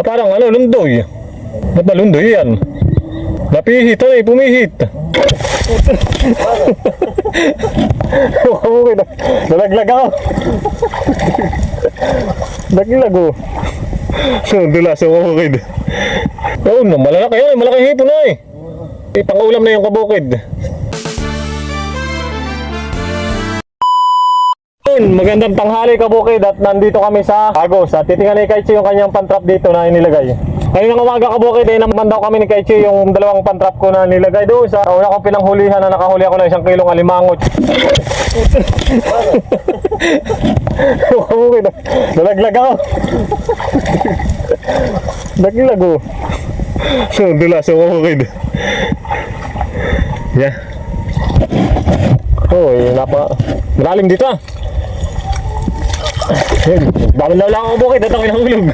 Parang ano, lundoy. Ba't na lundoy yan? Napihit ay, pumihit. Nalaglag ako. Naglag oh. Dulas ako kabukid. Oh, malalaki yan, malaking hipon na eh. Pang-ulam na yung kabukid. Magandang tanghali kabukid at nandito kami sa Agos at titingnan ni Kaichi yung kanyang pantrap dito na inilagay. Ngayon ng umaga kabukid ay naman daw kami ni Kaichi yung dalawang pantrap ko na nilagay doon sa una kong pinanghulihan na nakahuli ako ng 1 kilong alimangot. Kabukid, nalaglag ako. Naglag oh. Dulas ako kabukid. Yeah. Oh, malalim dito ah. Dami na lang ako bukid at ako nahulog.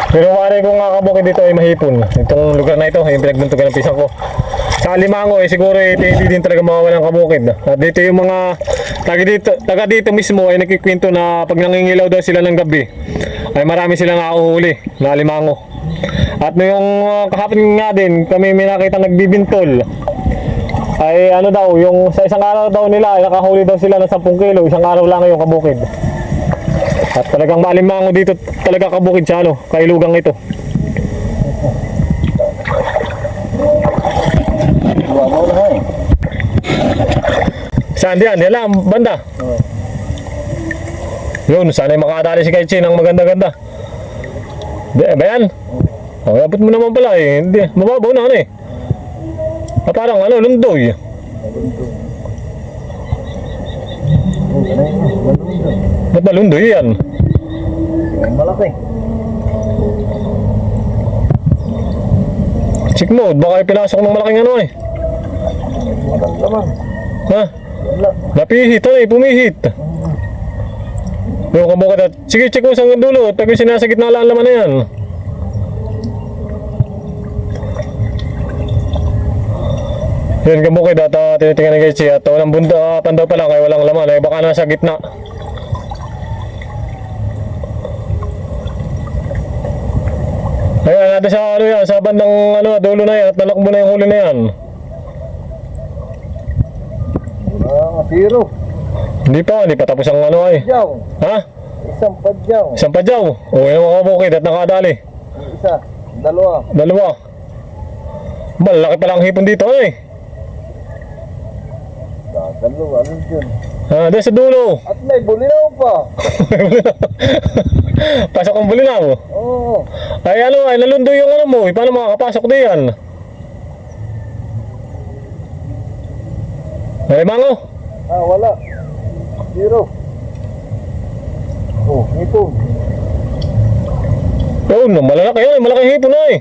Pero wari ko nga kabukid dito ay mahipon. Itong lugar na ito, yung pinagbuntugan ng pisang ko. Sa Alimango eh siguro hindi din talaga mawawalan ng kabukid. At dito yung mga taga dito mismo ay nagkikwento na pag nangingilaw daw sila ng gabi ay marami silang nakuhuli na Alimango. At yung kahapon nga din kami may nakita nagbibintol. Ay ano daw, yung sa isang araw daw nila ay nakahuli daw sila ng 10 kilo, isang araw lang yung kabukid. At talagang maalimango dito talaga kabukid sa ano, kailugang ito. Saan diyan? Yan lang, banda. Yun, sana'y makadali si Kaichi ng maganda-ganda. Ba yan? Oh, abot mo naman pala eh. Hindi, mababaw na ano eh. Parang ano, lundoy. Ba't na lundoy yan? Malaki. Check mo, baka pinasok ng malaking ano eh. Laman. Ha? Napihit ay, pumihit. Yung kabukid at sige, check mo sa dulo. Pag yung sinasagit na ang laman na yan. Yan kabukid at tinitingnan ni Kaichi at walang bunda pandaw pa lang kaya walang laman ay baka nasa gitna. Ayan natin sa ano yan, sa bandang ano, dulo na yan at nalakbo na yung huli na yan. Zero. Hindi pa tapos ang ano ay. Padyaw. Ha? Isang padyaw. Isang padyaw. O yan mga kabukid at nakadali. Isa. Dalawa. Malaki pala ang hipon dito eh. Dalawa. Ano dyan? Doon sa dulo. At may bulinaw pa. Pasok ang bulinaw. Oo. Ay ano ay nalundo yung ano mo. Paano makakapasok diyan? Ay mango. Wala. Zero. Oh, ito. Oh, no, malalaki yan. Malaking hipon na eh.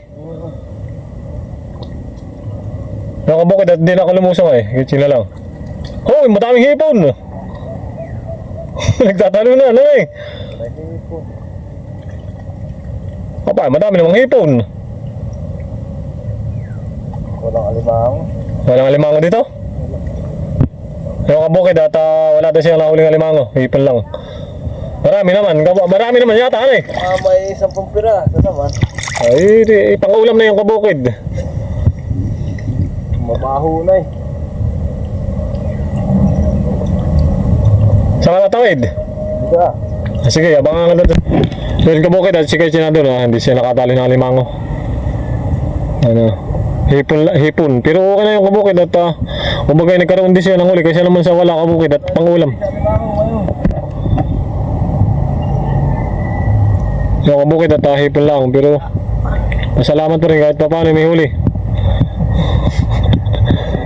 Nakabukid at di na ako lumusong eh. Kitsin na lang. Oh, madaming hipon. Nagtatalo na, ano eh. Ito. Papa, madami namang hipon. Walang alimango. Walang alimango dito? Yung kabukid at wala daw siyang nahuling alimango. Hipon lang. Marami naman yata, ano eh. May 10 pira. Ito naman. Ay, pang-ulam na yung kabukid. Mabaho na eh. Saan ka natawid? Isa. Sige, abangan ka doon. Yung kabukid at si Kaichi na doon, hindi siya nakatali ng alimango. Ano, hipon. Pero okay na yung kabukid at kumbaga nagkaroon din siya ng huli kasi naman sa wala kabukid at pang-ulam. Yung kabukid at hipon lang, pero masalamat pa rin kahit pa paano may huli.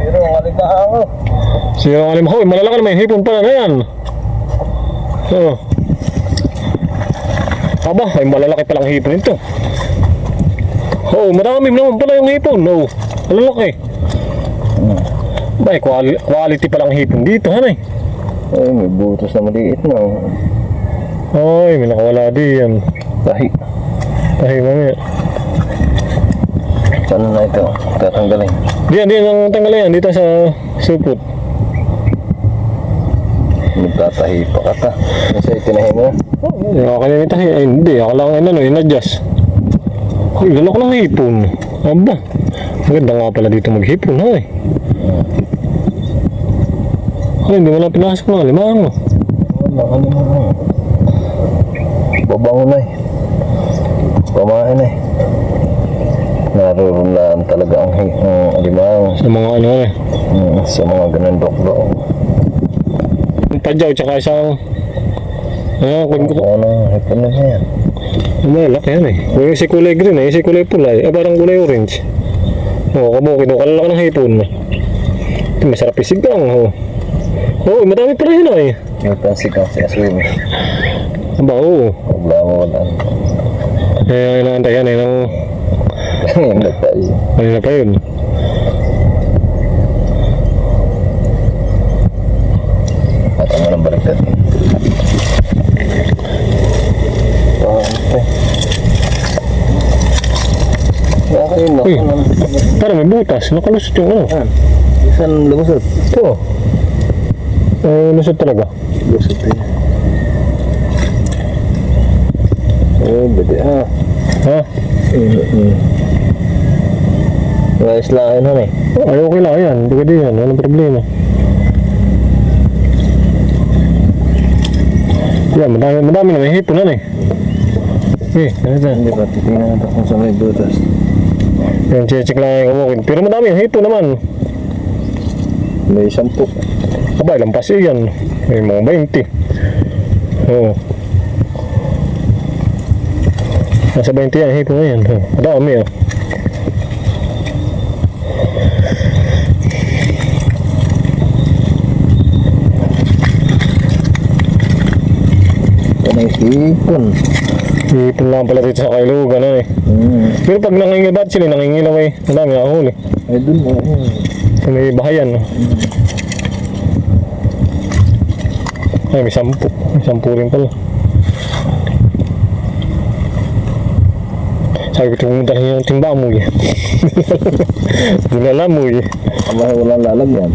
Zero ang alimango. Sino ang alimango? Hoy, malalaki naman yung hipon pala na yan. Oh. Aba, ay malalaki palang hipon ito. Oh, marami naman pala yung hipon. Oh, malalaki. Bay, quality palang hipon dito, hanay. Ay, may butos na maliit na. Ay, may nakawala diyan. Tahi. Mamaya. Saan na ito? Tatanggalin. Diyan ang tanggalin yan. Dito sa supot. Natahi pa ka ta. Kasi itinahi mo. Ako kanina tayo. Ay, hindi. Ako lang in-adjust. Ay, lalak ng hipon. Aba. Maganda nga pala dito maghipon, ha eh. Ay, hindi mo lang pinasok ng alimango. Babango na eh. Pamain na eh. Naroon talaga ang alimango. Sa mga ano eh. Sa mga ganun doklo. Yung padyaw, tsaka isang... kung Ano, hipon na yan. malaki yan eh. Yung si kulay green eh, yung si kulay pula eh. Parang kulay orange. Oo, kabukid. Kalalaki ng hipon. Ito, masarap isigang. Oo, madami pa rin eh. Yung pansigang si Aswimi. Aba, oo. Wala mo wala. Eh, inaantay yan eh. Hindi tayo. Kanina pa yun. At ang walang baliktad. Okay, no. Uy, parang may butas. Nakalusot yung ano. Isan lumusot? Ito. Lusot talaga. Lusot eh. Bede ah. Ha? Guys lang yun eh. Ay, okay lang yan. Hindi ka din yan. Walang problema. Yan, madami na may hipunan eh. Ano dyan? Hindi ba? Titingnan natin kung sa may butas. Yan, check lang yung kamukid. Pero madami yung hipon naman. May 10. Aba, ilang pasi yan. May mga 20. Oo. Nasa 20 yan, hipon na yan. Madami oh. Ano yung hipon? Hipon lang pala dito sa Kailugan eh. Pero pag nangingibat sila, nangingilaw eh. Madami nakahuli. Ay dun mo. Sa may bahayan. Ay, may 10. May 10 rin pala. Sabi ko pumunta rin yung timba mo eh. Dinala mo eh. Kamay walang lalagyan.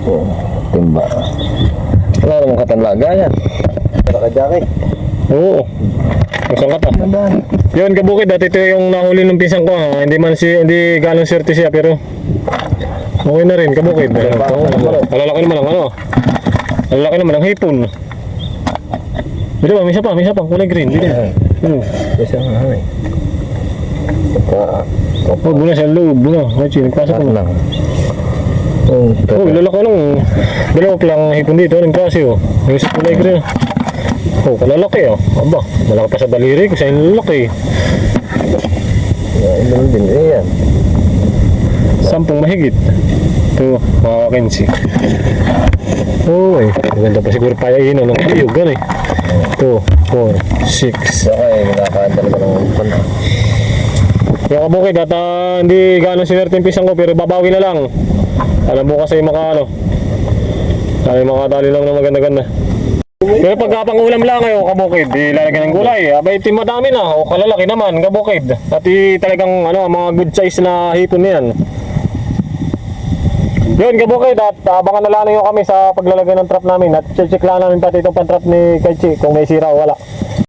Oo. Timba. Wala namang katanlaga yan. Pero ka Jackie. Oo. Kusang ka ta. Yun, kabukid. Dati ito yung nahuli ng pisang ko ha. Hindi galang swerte siya pero okay na rin, kabukid. Malalaki naman ang ano. Malalaki naman ang hipon. Pero ba, may isa pa, kulay green. Kasi nga eh. Oh, buna sa loob, buna. Ay, nagpasok ko na. Oo. Oh, lalaki nung dalawa pa lang hipon dito, nagkasi oh. Yung sa kulay green. Oh, kalalaki oh. Aba, malaki pa sa daliri ko sa lalaki. Ilan din eh yan. 10 mahigit. Ito, mga 15. Oh, maganda pa siguro payain ng kiyog, gano'n eh. 2, 4, 6. Saka eh, nakakaan talaga ng hipon. Kaya kabukid at hindi gano'n sinerte yung pisang ko pero babawi na lang. Alam mo kasi ano. Ay makatali lang na maganda-ganda. Pero pagka pang ulam lang kayo kabukid, ilalagyan ng gulay. Abay ito madami na o kalalaki naman kabukid. At talagang ano, mga good size na hipon niyan. Yun kabukid at abangan na lang nyo kami sa paglalagay ng trap namin at check lang namin pati itong pan-trap ni Kaichi kung may sira o wala.